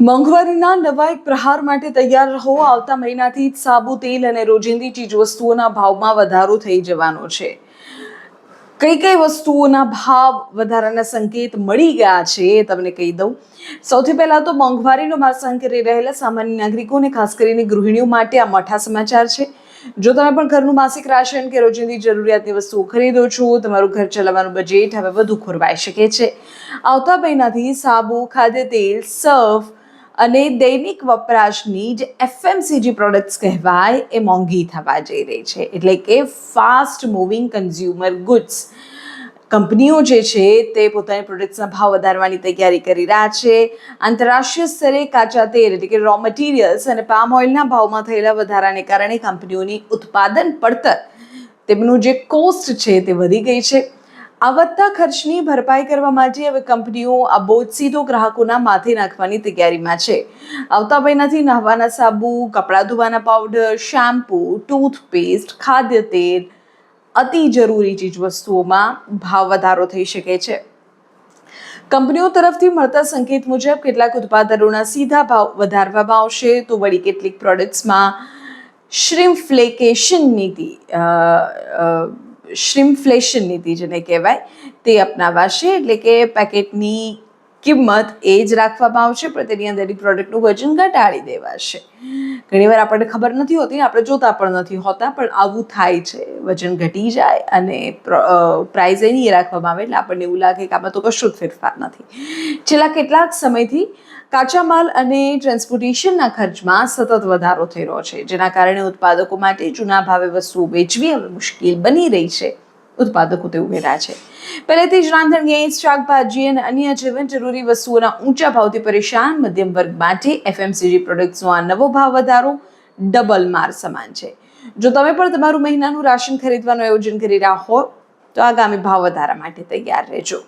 મોંઘવારીના નવા એક પ્રહાર માટે તૈયાર રહો. આવતા મહિનાથી જ સાબુ, તેલ અને રોજિંદી ચીજવસ્તુઓના ભાવમાં વધારો થઈ જવાનો છે. કઈ કઈ વસ્તુઓના ભાવ વધારાના સંકેત મળી ગયા છે એ તમને કહી દઉં. સૌથી પહેલા તો મોંઘવારીનો માર કરી રહેલા સામાન્ય નાગરિકોને, ખાસ કરીને ગૃહિણીઓ માટે આ મોટા સમાચાર છે. જો તમે પણ ઘરનું માસિક રાશન કે રોજિંદી જરૂરિયાતની વસ્તુઓ ખરીદો છો, તમારું ઘર ચલાવવાનું બજેટ હવે વધુ ખોરવાઈ શકે છે. આવતા મહિનાથી સાબુ, ખાદ્ય તેલ, સર્ફ અને દૈનિક વપરાશની જે એફએમસીજી પ્રોડક્ટ્સ કહેવાય એ મોંઘી થવા જઈ રહી છે. એટલે કે ફાસ્ટ મૂવિંગ કન્ઝ્યુમર ગુડ્સ કંપનીઓ જે છે તે પોતાની પ્રોડક્ટ્સના ભાવ વધારવાની તૈયારી કરી રહ્યા છે. આંતરરાષ્ટ્રીય સ્તરે કાચા તેલ એટલે કે રો મટીરિયલ્સ અને પામ ઓઇલના ભાવમાં થયેલા વધારાને કારણે કંપનીઓની ઉત્પાદન પડતર, તેમનું જે કોસ્ટ છે તે વધી ગઈ છે. આ વધતા ખર્ચની ભરપાઈ કરવા માટે હવે કંપનીઓ આ બોજ સીધો ગ્રાહકોના માથે નાખવાની તૈયારીમાં છે. આવતા મહિનાથી નહાવાના સાબુ, કપડાં ધોવાના પાવડર, શેમ્પૂ, ટૂથપેસ્ટ, ખાદ્ય તેલ, અતિ જરૂરી ચીજવસ્તુઓમાં ભાવ વધારો થઈ શકે છે. કંપનીઓ તરફથી મળતા સંકેત મુજબ કેટલાક ઉત્પાદનોના સીધા ભાવ વધારવામાં આવશે, તો વળી કેટલીક પ્રોડક્ટ્સમાં શ્રિમ્ફલેશન નીતિ જેને કહેવાય તે અપનાવાશે. એટલે કે પેકેટની કિંમત એ જ રાખવામાં આવશે, પણ તેની અંદરની પ્રોડક્ટનું વજન ઘટાડી દેવાશે. ઘણીવાર આપણને ખબર નથી હોતી, આપણે જોતા પણ નથી હોતા, પણ આવું થાય છે. વજન ઘટી જાય અને પ્રાઇઝ એની રાખવામાં આવે એટલે આપણને એવું લાગે કે આમાં તો કશું જ ફેરફાર નથી. છેલ્લા કેટલાક સમયથી કાચા માલ અને ટ્રાન્સપોર્ટેશનના ખર્ચમાં સતત વધારો થઈ રહ્યો છે, જેના કારણે ઉત્પાદકો માટે જૂના ભાવે વસ્તુઓ વેચવી હવે મુશ્કેલ બની રહી છે. ઉત્પાદકો તે ઉમેર્યા છે. પહેલેથી જ રાંધણ ગેસ, શાકભાજી અને અન્ય જીવન જરૂરી વસ્તુઓના ઊંચા ભાવથી પરેશાન મધ્યમ વર્ગ માટે એફએમસીજી પ્રોડક્ટ્સનો આ નવો ભાવ વધારો ડબલ માર સમાન છે. જો તમે પણ તમારું મહિનાનું રાશન ખરીદવાનું આયોજન કરી રહ્યા હો તો આગામી ભાવ વધારા માટે તૈયાર રહેજો.